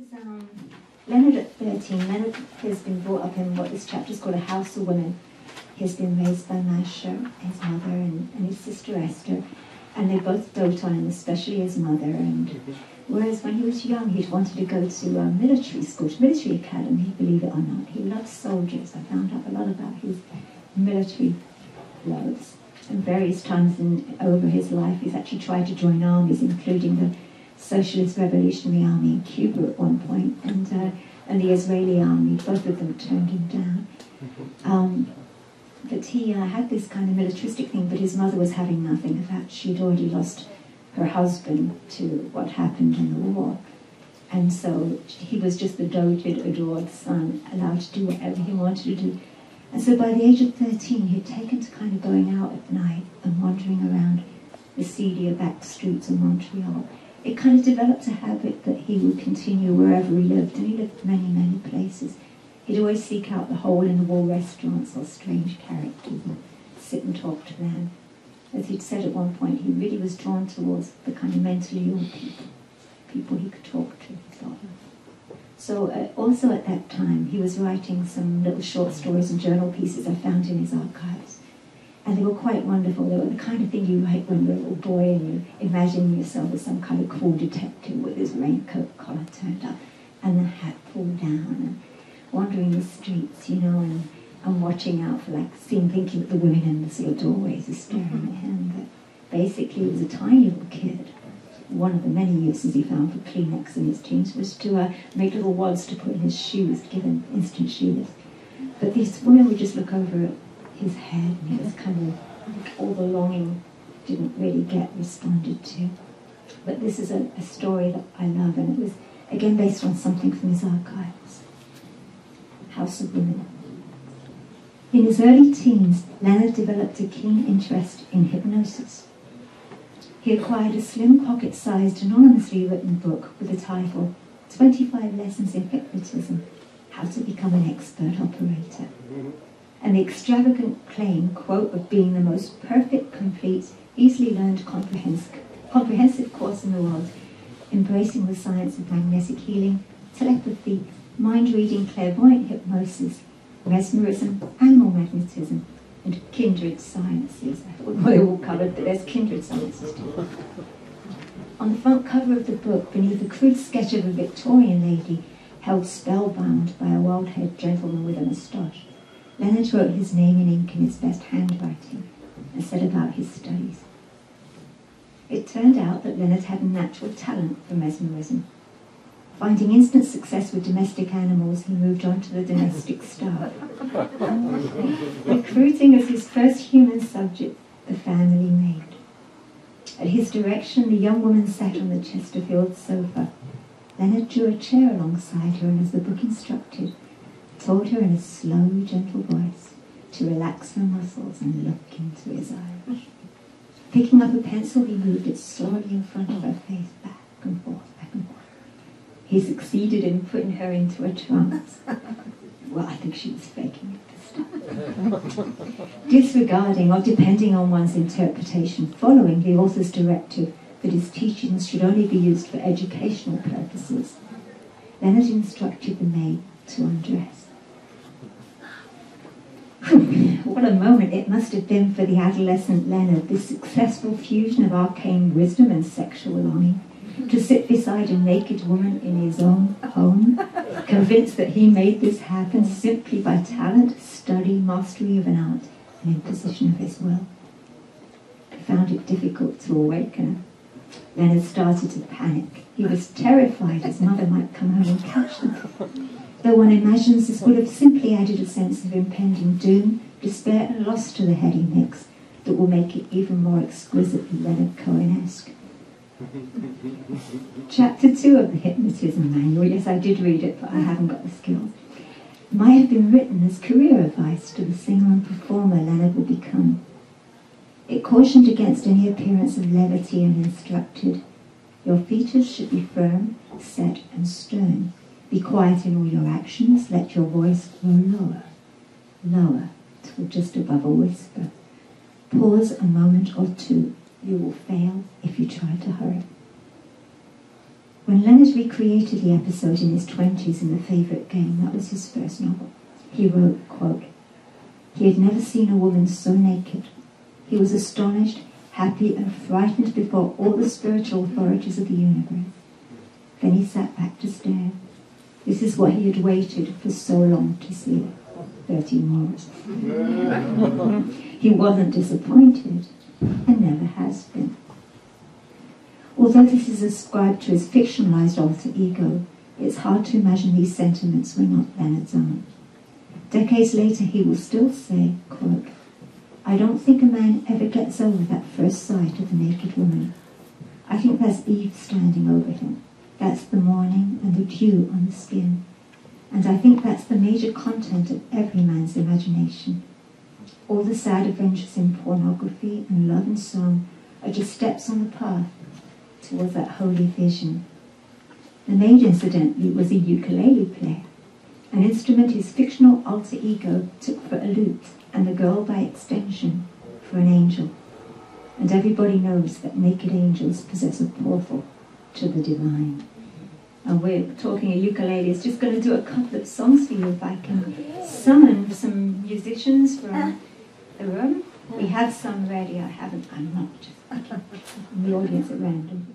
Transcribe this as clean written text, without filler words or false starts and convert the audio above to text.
is Leonard at 13. Leonard has been brought up in what this chapter is called a house of women. He's been raised by Masha, his mother, and his sister Esther, and they both dote on him, especially his mother. And whereas when he was young, he'd wanted to go to military school, military academy, believe it or not. He loved soldiers. I found out a lot about his military loves. And various times over his life, he's actually tried to join armies, including the Socialist Revolutionary Army in Cuba at one point, and the Israeli army. Both of them turned him down. But he had this kind of militaristic thing, but his mother was having nothing of that. She'd already lost her husband to what happened in the war. And so he was just the doted, adored son, allowed to do whatever he wanted to do. And so by the age of 13, he'd taken to kind of going out at night and wandering around the seedier back streets of Montreal. It kind of developed a habit that he would continue wherever he lived, and he lived many, many places. He'd always seek out the hole-in-the-wall restaurants or strange characters and sit and talk to them. As he'd said at one point, he really was drawn towards the kind of mentally ill people he could talk to, he thought. So also at that time, he was writing some little short stories and journal pieces I found in his archives. And they were quite wonderful. They were the kind of thing you write when you're a little boy and you imagine yourself as some kind of cool detective with his raincoat collar turned up and the hat pulled down and wandering the streets, you know, and watching out for, thinking that the women in the sort of doorways are staring at him. But basically, he was a tiny little kid. One of the many uses he found for Kleenex in his teens was to make little wads to put in his shoes, to give him instant shoe lifts. But these women would just look over at his head, and he was kind of, all the longing didn't really get responded to. But this is a story that I love, and it was, again, based on something from his archives. House of Women. In his early teens, Leonard developed a keen interest in hypnosis. He acquired a slim, pocket-sized, anonymously written book with the title 25 Lessons in Hypnotism, How to Become an Expert Operator. And the extravagant claim, quote, of being the most perfect, complete, easily learned, comprehensive course in the world, embracing the science of magnetic healing, telepathy, mind-reading, clairvoyant hypnosis, mesmerism, animal magnetism, and kindred sciences. I thought they were all covered, but there's kindred sciences too. On the front cover of the book, beneath a crude sketch of a Victorian lady held spellbound by a wild-haired gentleman with a moustache, Leonard wrote his name in ink in his best handwriting and set about his studies. It turned out that Leonard had a natural talent for mesmerism. Finding instant success with domestic animals, he moved on to the domestic staff. Recruiting as his first human subject, the family maid. At his direction, the young woman sat on the Chesterfield sofa. Leonard drew a chair alongside her and, as the book instructed, told her in a slow, gentle voice to relax her muscles and look into his eyes. Picking up a pencil, he moved it slowly in front of her face, back and forth, back and forth. He succeeded in putting her into a trance. Well, I think she was faking it this time. Disregarding or depending on one's interpretation, following the author's directive that his teachings should only be used for educational purposes, Leonard instructed the maid to undress. What a moment it must have been for the adolescent Leonard, this successful fusion of arcane wisdom and sexual longing, to sit beside a naked woman in his own home, convinced that he made this happen simply by talent, study, mastery of an art, and imposition of his will. He found it difficult to awaken her. Leonard started to panic. He was terrified his mother might come home and catch them. Though one imagines this would have simply added a sense of impending doom, despair, and loss to the heady mix that will make it even more exquisitely Leonard Cohen-esque. Chapter 2 of the Hypnotism Manual, yes, I did read it, but I haven't got the skills, might have been written as career advice to the singer and performer Leonard would become. It cautioned against any appearance of levity and instructed, your features should be firm, set, and stern. Be quiet in all your actions, let your voice grow lower, lower, till just above a whisper. Pause a moment or two. You will fail if you try to hurry. When Leonard recreated the episode in his 20s in The Favourite Game, that was his first novel, he wrote, quote, "He had never seen a woman so naked. He was astonished, happy and frightened before all the spiritual authorities of the universe. Then he sat back to stare. This is what he had waited for so long to see. 13 years. He wasn't disappointed, and never has been." Although this is ascribed to his fictionalized alter ego, it's hard to imagine these sentiments were not Leonard's own. Decades later, he will still say, quote, "I don't think a man ever gets over that first sight of the naked woman. I think that's Eve standing over him. That's the morning and the dew on the skin. And I think that's the major content of every man's imagination. All the sad adventures in pornography and love and song are just steps on the path towards that holy vision." The maid, incidentally, was a ukulele player, an instrument his fictional alter ego took for a lute, and the girl, by extension, for an angel. And everybody knows that naked angels possess a portal to the divine. And we're talking a ukulele. It's just going to do a couple of songs for you if I can summon some musicians from the room. We have some ready. I'm not just picking from the audience at random.